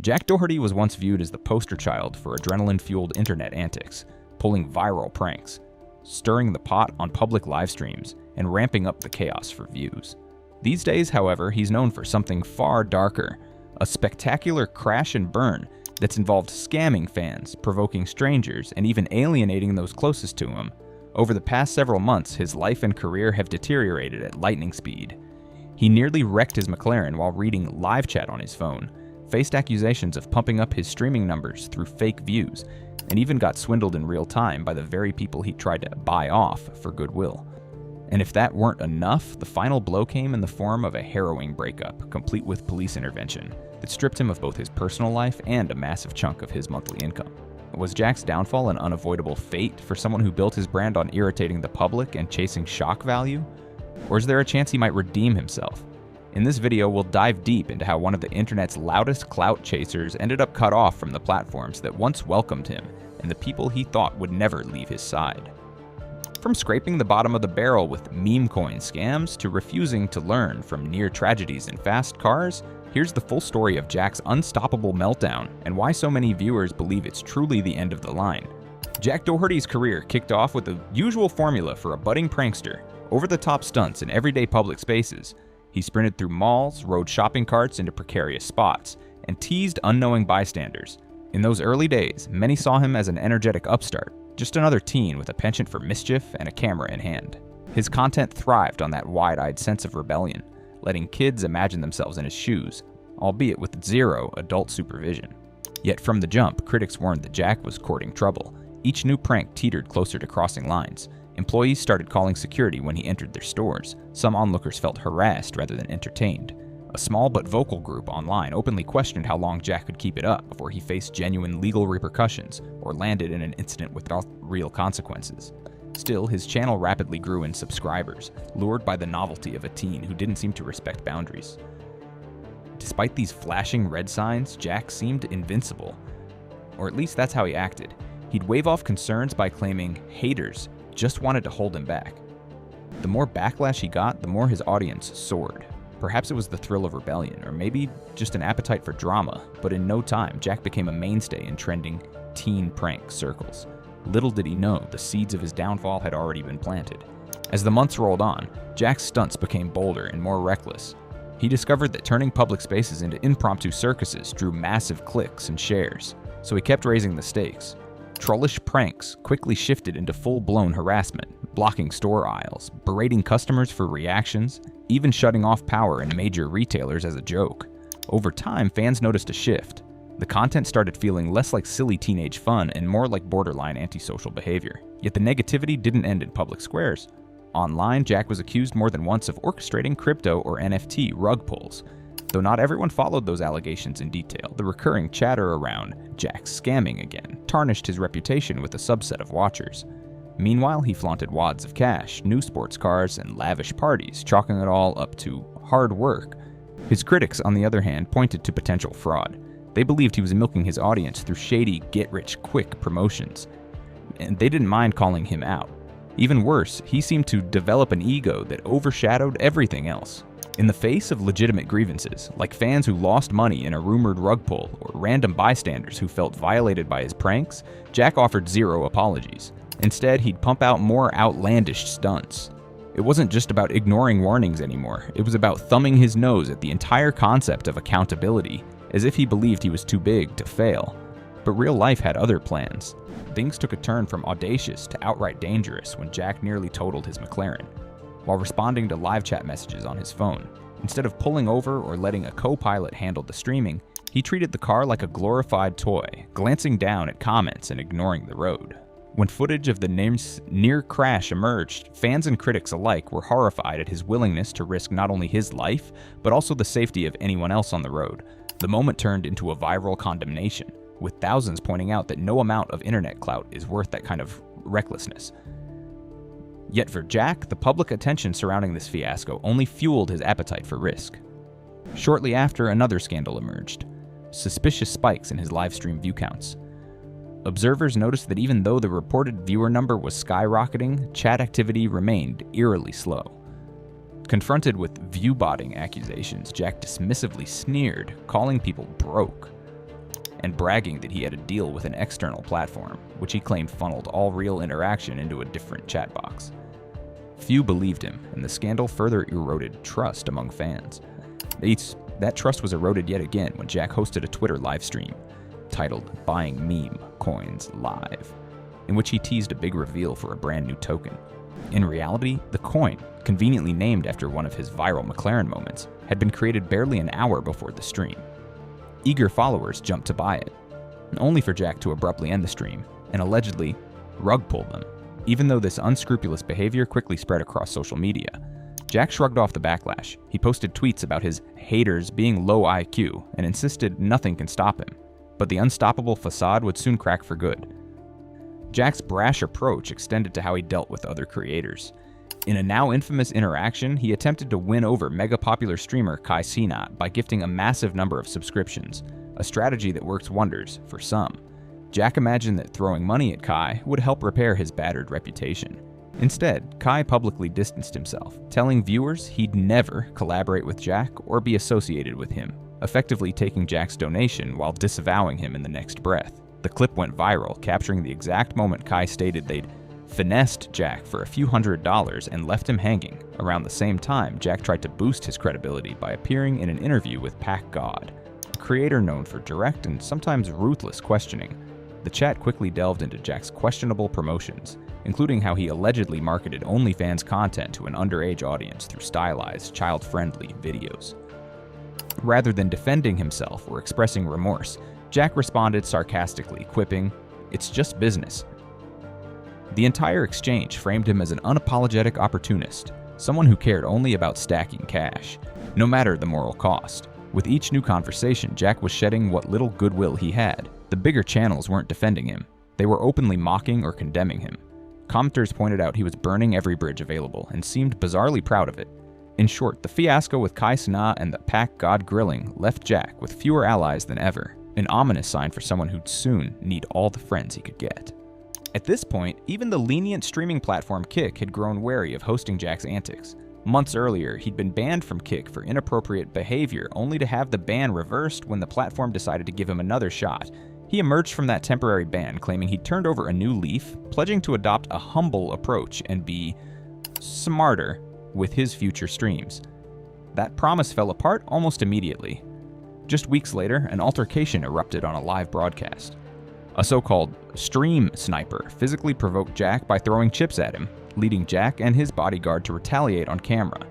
Jack Doherty was once viewed as the poster child for adrenaline-fueled internet antics, pulling viral pranks, stirring the pot on public live streams, and ramping up the chaos for views. These days, however, he's known for something far darker, a spectacular crash and burn that's involved scamming fans, provoking strangers, and even alienating those closest to him. Over the past several months, his life and career have deteriorated at lightning speed. He nearly wrecked his McLaren while reading live chat on his phone, faced accusations of pumping up his streaming numbers through fake views, and even got swindled in real time by the very people he tried to buy off for goodwill. And if that weren't enough, the final blow came in the form of a harrowing breakup, complete with police intervention, that stripped him of both his personal life and a massive chunk of his monthly income. Was Jack's downfall an unavoidable fate for someone who built his brand on irritating the public and chasing shock value? Or is there a chance he might redeem himself? In this video, we'll dive deep into how one of the internet's loudest clout chasers ended up cut off from the platforms that once welcomed him and the people he thought would never leave his side. From scraping the bottom of the barrel with meme coin scams to refusing to learn from near tragedies in fast cars, here's the full story of Jack's unstoppable meltdown and why so many viewers believe it's truly the end of the line. Jack Doherty's career kicked off with the usual formula for a budding prankster: over-the-top stunts in everyday public spaces. He sprinted through malls, rode shopping carts into precarious spots, and teased unknowing bystanders. In those early days, many saw him as an energetic upstart, just another teen with a penchant for mischief and a camera in hand. His content thrived on that wide-eyed sense of rebellion, letting kids imagine themselves in his shoes, albeit with zero adult supervision. Yet from the jump, critics warned that Jack was courting trouble. Each new prank teetered closer to crossing lines. Employees started calling security when he entered their stores. Some onlookers felt harassed rather than entertained. A small but vocal group online openly questioned how long Jack could keep it up before he faced genuine legal repercussions or landed in an incident without real consequences. Still, his channel rapidly grew in subscribers, lured by the novelty of a teen who didn't seem to respect boundaries. Despite these flashing red signs, Jack seemed invincible. Or at least that's how he acted. He'd wave off concerns by claiming haters just wanted to hold him back. The more backlash he got, the more his audience soared. Perhaps it was the thrill of rebellion, or maybe just an appetite for drama, but in no time, Jack became a mainstay in trending teen prank circles. Little did he know, the seeds of his downfall had already been planted. As the months rolled on, Jack's stunts became bolder and more reckless. He discovered that turning public spaces into impromptu circuses drew massive clicks and shares, so he kept raising the stakes. Trollish pranks quickly shifted into full-blown harassment, blocking store aisles, berating customers for reactions, even shutting off power in major retailers as a joke. Over time, fans noticed a shift. The content started feeling less like silly teenage fun and more like borderline antisocial behavior. Yet the negativity didn't end in public squares. Online, Jack was accused more than once of orchestrating crypto or NFT rug pulls. Though not everyone followed those allegations in detail, the recurring chatter around Jack scamming again tarnished his reputation with a subset of watchers. Meanwhile, he flaunted wads of cash, new sports cars, and lavish parties, chalking it all up to hard work. His critics, on the other hand, pointed to potential fraud. They believed he was milking his audience through shady, get-rich-quick promotions, and they didn't mind calling him out. Even worse, he seemed to develop an ego that overshadowed everything else. In the face of legitimate grievances, like fans who lost money in a rumored rug pull or random bystanders who felt violated by his pranks, Jack offered zero apologies. Instead, he'd pump out more outlandish stunts. It wasn't just about ignoring warnings anymore, it was about thumbing his nose at the entire concept of accountability, as if he believed he was too big to fail. But real life had other plans. Things took a turn from audacious to outright dangerous when Jack nearly totaled his McLaren. While responding to live chat messages on his phone, instead of pulling over or letting a co-pilot handle the streaming, he treated the car like a glorified toy, glancing down at comments and ignoring the road. When footage of the near crash emerged, fans and critics alike were horrified at his willingness to risk not only his life, but also the safety of anyone else on the road. The moment turned into a viral condemnation, with thousands pointing out that no amount of internet clout is worth that kind of recklessness. Yet for Jack, the public attention surrounding this fiasco only fueled his appetite for risk. Shortly after, another scandal emerged: suspicious spikes in his livestream view counts. Observers noticed that even though the reported viewer number was skyrocketing, chat activity remained eerily slow. Confronted with view-botting accusations, Jack dismissively sneered, calling people broke. and bragging that he had a deal with an external platform, which he claimed funneled all real interaction into a different chat box. Few believed him, and the scandal further eroded trust among fans. That trust was eroded yet again when Jack hosted a Twitter livestream titled "Buying Meme Coins Live," in which he teased a big reveal for a brand new token. In reality, the coin, conveniently named after one of his viral McLaren moments, had been created barely an hour before the stream. Eager followers jumped to buy it, only for Jack to abruptly end the stream and allegedly rug pull them. Even though this unscrupulous behavior quickly spread across social media, Jack shrugged off the backlash. He posted tweets about his haters being low IQ and insisted nothing can stop him, but the unstoppable facade would soon crack for good. Jack's brash approach extended to how he dealt with other creators. In a now infamous interaction, he attempted to win over mega-popular streamer Kai Cenat by gifting a massive number of subscriptions, a strategy that works wonders for some. Jack imagined that throwing money at Kai would help repair his battered reputation. Instead, Kai publicly distanced himself, telling viewers he'd never collaborate with Jack or be associated with him, effectively taking Jack's donation while disavowing him in the next breath. The clip went viral, capturing the exact moment Kai stated they'd finessed Jack for a few $100s and left him hanging. Around the same time, Jack tried to boost his credibility by appearing in an interview with Pac God, a creator known for direct and sometimes ruthless questioning. The chat quickly delved into Jack's questionable promotions, including how he allegedly marketed OnlyFans content to an underage audience through stylized, child-friendly videos. Rather than defending himself or expressing remorse, Jack responded sarcastically, quipping, "It's just business." The entire exchange framed him as an unapologetic opportunist, someone who cared only about stacking cash, no matter the moral cost. With each new conversation, Jack was shedding what little goodwill he had. The bigger channels weren't defending him. They were openly mocking or condemning him. Commenters pointed out he was burning every bridge available and seemed bizarrely proud of it. In short, the fiasco with Kai Cenat and the Pac God grilling left Jack with fewer allies than ever, an ominous sign for someone who'd soon need all the friends he could get. At this point, even the lenient streaming platform Kick had grown wary of hosting Jack's antics. Months earlier, he'd been banned from Kick for inappropriate behavior, only to have the ban reversed when the platform decided to give him another shot. He emerged from that temporary ban claiming he'd turned over a new leaf, pledging to adopt a humble approach and be smarter with his future streams. That promise fell apart almost immediately. Just weeks later, an altercation erupted on a live broadcast. A so-called stream sniper physically provoked Jack by throwing chips at him, leading Jack and his bodyguard to retaliate on camera.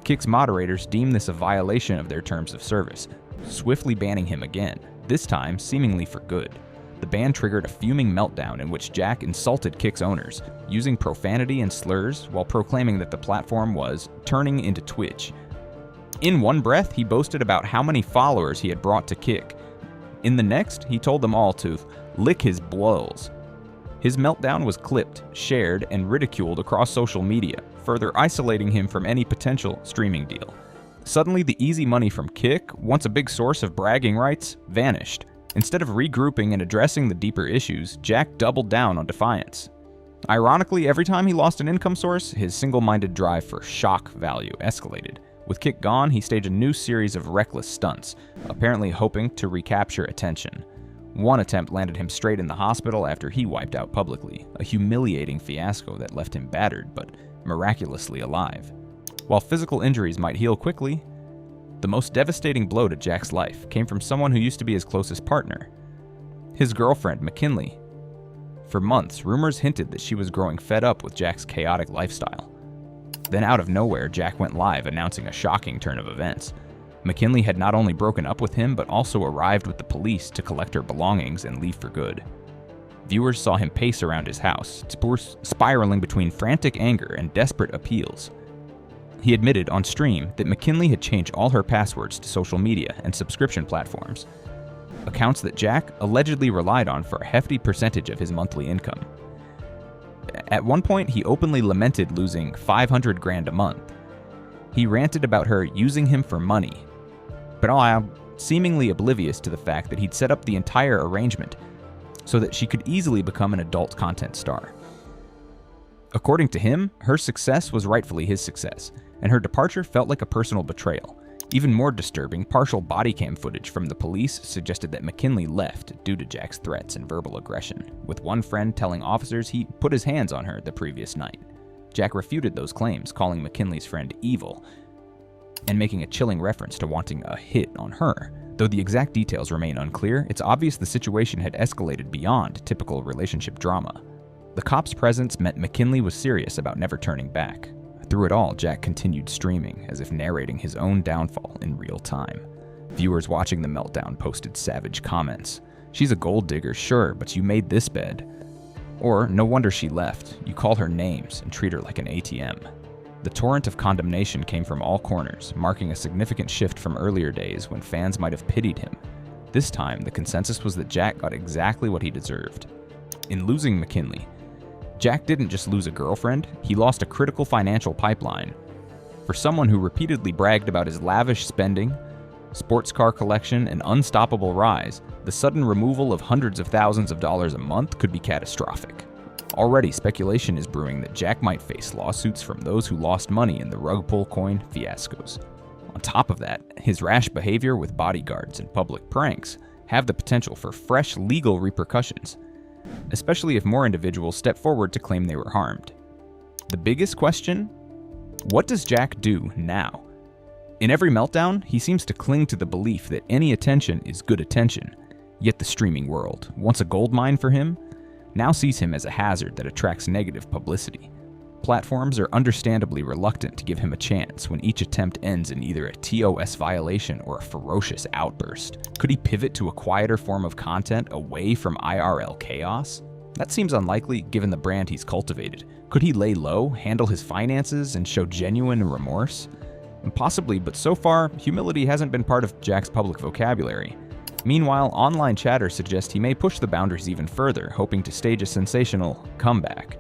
Kick's moderators deemed this a violation of their terms of service, swiftly banning him again, this time seemingly for good. The ban triggered a fuming meltdown in which Jack insulted Kick's owners, using profanity and slurs while proclaiming that the platform was turning into Twitch. In one breath, he boasted about how many followers he had brought to Kick. In the next, he told them all to lick his blows. His meltdown was clipped, shared, and ridiculed across social media, further isolating him from any potential streaming deal. Suddenly, the easy money from Kick, once a big source of bragging rights, vanished. Instead of regrouping and addressing the deeper issues, Jack doubled down on defiance. Ironically, every time he lost an income source, his single-minded drive for shock value escalated. With Kick gone, he staged a new series of reckless stunts, apparently hoping to recapture attention. One attempt landed him straight in the hospital after he wiped out publicly, a humiliating fiasco that left him battered but miraculously alive. While physical injuries might heal quickly, the most devastating blow to Jack's life came from someone who used to be his closest partner, his girlfriend, McKinley. For months, rumors hinted that she was growing fed up with Jack's chaotic lifestyle. Then out of nowhere, Jack went live announcing a shocking turn of events. McKinley had not only broken up with him, but also arrived with the police to collect her belongings and leave for good. Viewers saw him pace around his house, spiraling between frantic anger and desperate appeals. He admitted on stream that McKinley had changed all her passwords to social media and subscription platforms, accounts that Jack allegedly relied on for a hefty percentage of his monthly income. At one point, he openly lamented losing $500,000 a month. He ranted about her using him for money, but all seemingly oblivious to the fact that he'd set up the entire arrangement so that she could easily become an adult content star. According to him, her success was rightfully his success, and her departure felt like a personal betrayal. Even more disturbing, partial body cam footage from the police suggested that McKinley left due to Jack's threats and verbal aggression, with one friend telling officers he put his hands on her the previous night. Jack refuted those claims, calling McKinley's friend evil and making a chilling reference to wanting a hit on her. Though the exact details remain unclear, it's obvious the situation had escalated beyond typical relationship drama. The cops' presence meant McKinley was serious about never turning back. Through it all, Jack continued streaming, as if narrating his own downfall in real time. Viewers watching the meltdown posted savage comments. "She's a gold digger, sure, but you made this bed." Or, "No wonder she left. You call her names and treat her like an ATM." The torrent of condemnation came from all corners, marking a significant shift from earlier days when fans might have pitied him. This time, the consensus was that Jack got exactly what he deserved. In losing McKinley, Jack didn't just lose a girlfriend, he lost a critical financial pipeline. For someone who repeatedly bragged about his lavish spending, sports car collection, and unstoppable rise, the sudden removal of hundreds of thousands of dollars a month could be catastrophic. Already, speculation is brewing that Jack might face lawsuits from those who lost money in the rug pull coin fiascos. On top of that, his rash behavior with bodyguards and public pranks have the potential for fresh legal repercussions, especially if more individuals step forward to claim they were harmed. The biggest question? What does Jack do now? In every meltdown, he seems to cling to the belief that any attention is good attention, yet the streaming world, once a goldmine for him, now sees him as a hazard that attracts negative publicity. Platforms are understandably reluctant to give him a chance when each attempt ends in either a TOS violation or a ferocious outburst. Could he pivot to a quieter form of content away from IRL chaos? That seems unlikely given the brand he's cultivated. Could he lay low, handle his finances, and show genuine remorse? Possibly, but so far, humility hasn't been part of Jack's public vocabulary. Meanwhile, online chatter suggests he may push the boundaries even further, hoping to stage a sensational comeback.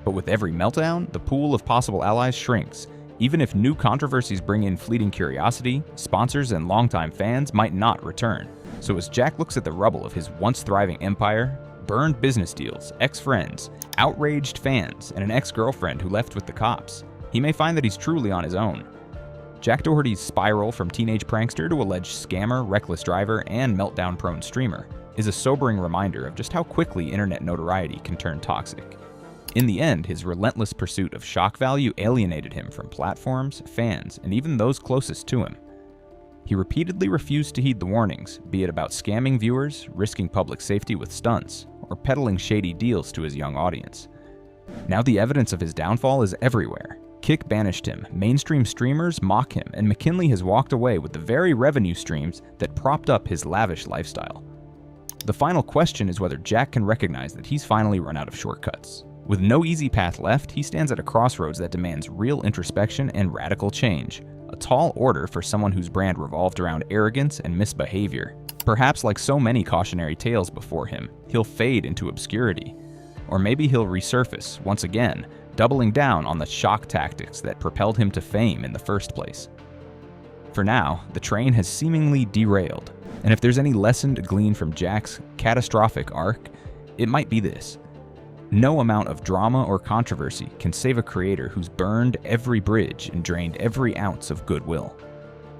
But with every meltdown, the pool of possible allies shrinks. Even if new controversies bring in fleeting curiosity, sponsors and longtime fans might not return. So as Jack looks at the rubble of his once thriving empire, burned business deals, ex-friends, outraged fans, and an ex-girlfriend who left with the cops, he may find that he's truly on his own. Jack Doherty's spiral from teenage prankster to alleged scammer, reckless driver, and meltdown-prone streamer is a sobering reminder of just how quickly internet notoriety can turn toxic. In the end, his relentless pursuit of shock value alienated him from platforms, fans, and even those closest to him. He repeatedly refused to heed the warnings, be it about scamming viewers, risking public safety with stunts, or peddling shady deals to his young audience. Now the evidence of his downfall is everywhere. Kick banished him, mainstream streamers mock him, and McKinley has walked away with the very revenue streams that propped up his lavish lifestyle. The final question is whether Jack can recognize that he's finally run out of shortcuts. With no easy path left, he stands at a crossroads that demands real introspection and radical change. A tall order for someone whose brand revolved around arrogance and misbehavior. Perhaps like so many cautionary tales before him, he'll fade into obscurity. Or maybe he'll resurface, once again, doubling down on the shock tactics that propelled him to fame in the first place. For now, the train has seemingly derailed, and if there's any lesson to glean from Jack's catastrophic arc, it might be this. No amount of drama or controversy can save a creator who's burned every bridge and drained every ounce of goodwill.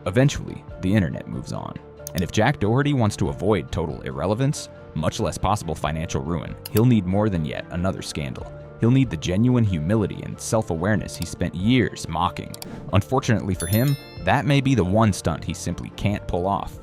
Eventually, the internet moves on, and if Jack Doherty wants to avoid total irrelevance, much less possible financial ruin, he'll need more than yet another scandal. He'll need the genuine humility and self-awareness he spent years mocking. Unfortunately for him, that may be the one stunt he simply can't pull off.